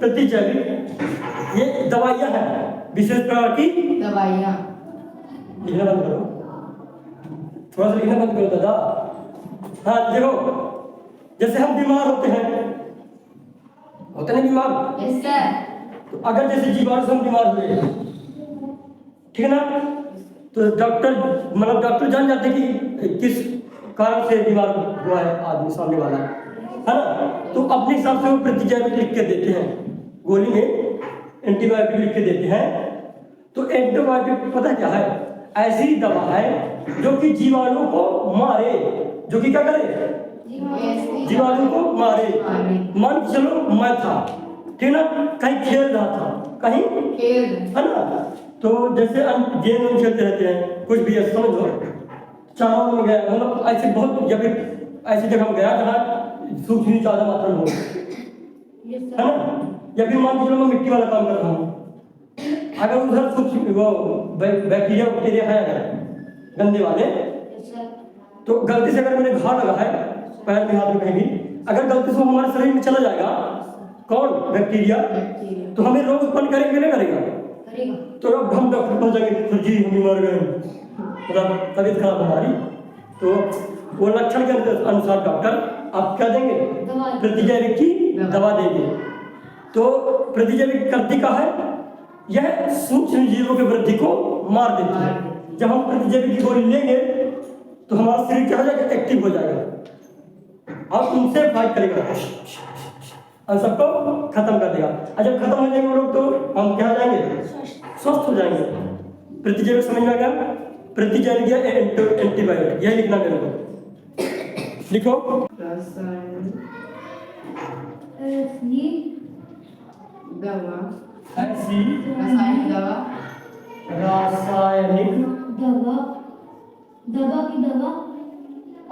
प्रतिजैविक ये दवाइयाँ हैं, विशेष प्रकार की दवाइयाँ। लिखना बंद करो, थोड़ा सा लिखना बंद करो दादा। हाँ देखो, जैसे हम बीमार होते हैं, होते नहीं बीमार, यस सर। तो अगर जैसे जीवाणु से हम बीमार हुए, ठीक है ना, तो डॉक्टर मतलब डॉक्टर जान जाते कि किस कारण से बीमार हुआ है आदमी सामने वाला, है ना, तो अपने हिसाब से वो प्रतिजैविक लिख के देते हैं, गोली में एंटीबायोटिक लिख के देते हैं। तो एंटीबायोटिक पता क्या है, ऐसी दवा है जो कि जीवाणु को मारे, जो कि क्या करे, जीवाणु को मारे। मान के चलो मैं था, ठीक ना, कहीं खेल रहा था, कहीं खेल, है ना, तो जैसे गेम खेलते रहते हैं, कुछ भी है समझो, चारों में गया, मतलब ऐसे बहुत या फिर ऐसी जगह में गया जहाँ सूक्ष्म ज्यादा मात्रा में हो, है ना, या फिर मान के चलो मैं मिट्टी वाला काम कर रहा हूँ, अगर उधर सूक्ष्म वो बैक्टीरिया बैक्टीरिया है अगर गंदे वाले, तो गलती से अगर मैंने घाव लगा है पैर में हाथ में कहीं भी, अगर गलती से वो हमारे शरीर में चला जाएगा, कौन बैक्टीरिया, तो हमें रोग उत्पन्न करेंगे नहीं करेगा, तो अब हम डॉक्टर पास जाएंगे तो जी हम मर गए, मतलब तबीयत खराब हमारी, तो वो लक्षण के अनुसार डॉक्टर आप क्या देंगे, प्रतिजैविक की दवा देंगे। तो प्रतिजैविक करती का है, यह सूक्ष्म जीवों की वृद्धि को मार देती है। जब हम प्रतिजैविक की गोली लेंगे तो हमारा शरीर क्या हो जाएगा, एक्टिव हो जाएगा, और उनसे फाइट करेगा और सबको खत्म कर देगा। और जब खत्म हो जाएंगे वो लोग तो हम क्या हो जाएंगे, स्वस्थ हो जाएंगे। प्रतिजैविक समझ में आ गया, प्रतिजैविक या एंटीबायोटिक, यह लिखना मेरे को, लिखो दवा, ऐसी रासायनिक दवा, रासायनिक दवा, दवा की दवा,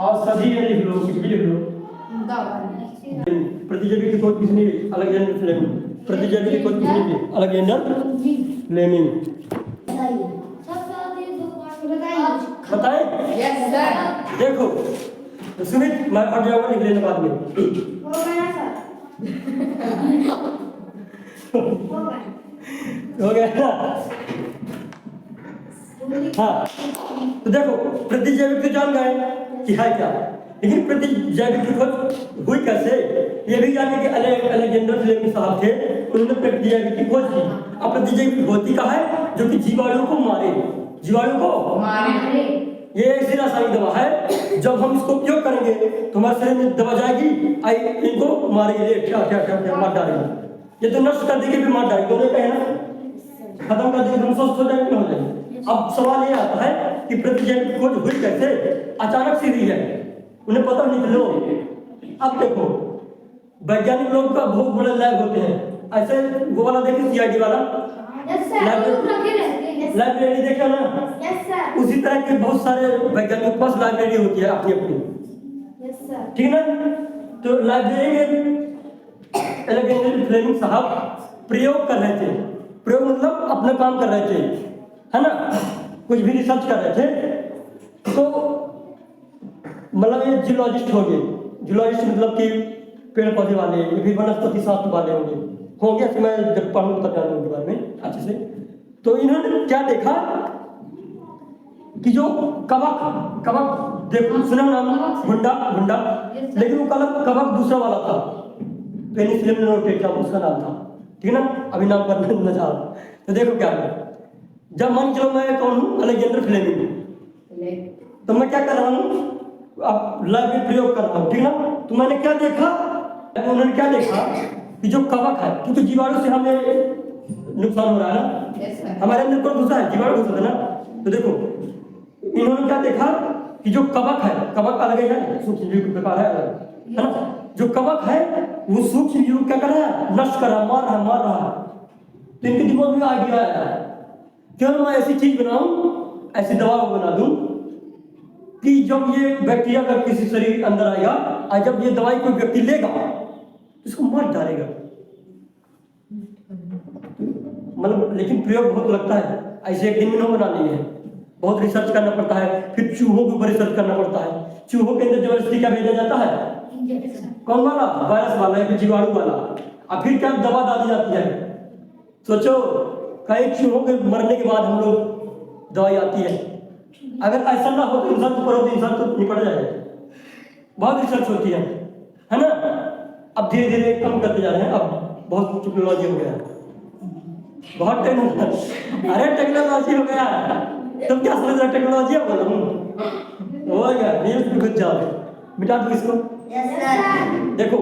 औषधि ये लिख लो, कुछ भी लिख लो। दवा, प्रतिजैविक की खोज किसने की, अलेक्जेंडर फ्लेमिंग। प्रतिजैविक की खोज किसने की, अलेक्जेंडर फ्लेमिंग। बताएं, यस सर। देखो तो सुमित मैं हट जाऊंगा, लिख लेना बाद में। हो गया ना, हाँ, तो देखो प्रतिजैविक तो जान गए कि है क्या, लेकिन प्रतिजैविक की खोज हुई कैसे, ये भी जाने कि अलेक्जेंडर फ्लेमिंग साहब थे, उन्होंने प्रतिजैविक की खोज की। अब प्रतिजैविक होती का है जो कि जीवाणु को मारे, जीवाणु को मारे, ये ऐसी रासायनिक दवा है, जब हम इसको उपयोग करेंगे तो हमारे शरीर में दवा जाएगी, आई इनको मारेगी, क्या क्या क्या क्या मार डालेगी, ये तो नष्ट कर देगी, फिर मार डालेगी, दोनों कहे ना, खत्म कर देगी, हम स्वस्थ हो जाएंगे, हो जाएंगे। अब सवाल ये आता है कि प्रतिजैविक खोज हुई कैसे, अचानक से हुई है, उन्हें पता नहीं लो। अब देखो वैज्ञानिक लोग का बहुत बड़े लैब होते हैं, ऐसे वो वाला देखिए सीआईडी वाला लाइब्रेरी देखा ना, उसी तरह के बहुत सारे वैज्ञानिकों के पास लाइब्रेरी होती है अपनी अपनी, ठीक है ना। तो लाइब्रेरी में अलेक्जेंडर फ्लेमिंग साहब प्रयोग कर रहे थे, प्रयोग मतलब अपना काम कर रहे थे, है ना, कुछ भी रिसर्च कर रहे थे। तो मतलब ये जूलॉजिस्ट हो गए, जूलॉजिस्ट मतलब कि पेड़ पौधे वाले या फिर वनस्पति शास्त्र वाले होंगे, मैं जब पढ़ूँ तब जानूँ उनके बारे में अच्छे से। तो इन्होंने क्या देखा कि जो कवक, कवक देखो सुना नाम, गुंडा गुंडा, लेकिन वो कवक दूसरा वाला था, पेनिसिलियम नोटेटा उसका नाम था, ठीक है ना, अभी नाम पर न जा। तो देखो क्या है, जब मान चलो मैं कौन हूँ, अलेक्जेंडर फ्लेमिंग, तो मैं क्या कर रहा हूँ, अब लैब में प्रयोग कर रहा हूँ, ठीक ना। तो मैंने क्या देखा, उन्होंने क्या देखा कि जो कवक है, क्योंकि जीवाणु से हमें नुकसान हो रहा है ना, हमारे अंदर कौन घुसा है, जीवाणु घुसा है ना। तो देखो इन्होंने क्या देखा कि जो कवक है, कवक अलग है, सूक्ष्म जीव का प्रकार है अलग, है ना, जो कवक है वो सूक्ष्म जीव क्या कर रहा है, नष्ट कर रहा, मार रहा है। तो इनके दिमाग में आइडिया आया, क्यों मैं ऐसी चीज बनाऊं, ऐसी दवा बना दूं कि जब ये बैक्टीरिया का किसी शरीर अंदर आएगा और जब ये दवाई कोई व्यक्ति लेगा तो इसको मार डालेगा, मतलब लेकिन प्रयोग बहुत लगता है, ऐसे एक दिन में नहीं बनानी है, बहुत रिसर्च करना पड़ता है, फिर चूहों के ऊपर रिसर्च करना पड़ता है। चूहों के अंदर जबरदस्ती क्या भेजा जाता है, कौन वाला, वायरस वाला या फिर जीवाणु वाला, अब फिर क्या दवा डाली जाती है। सोचो कई चूहों के मरने के बाद हम लोग दवाई आती है। अगर ऐसा ना हो तो इंसान को करो तो इंसान तो निपट जाए। बहुत रिसर्च होती है ना। अब धीरे धीरे कम करते जा रहे हैं, अब बहुत टेक्नोलॉजी हो गया, बहुत टेक्नोलॉजी। अरे टेक्नोलॉजी हो गया, तुम क्या समझ रहे हो टेक्नोलॉजी है बोलो हो गया। ये कुछ जाओ मिटा दो इसको। Yes sir. देखो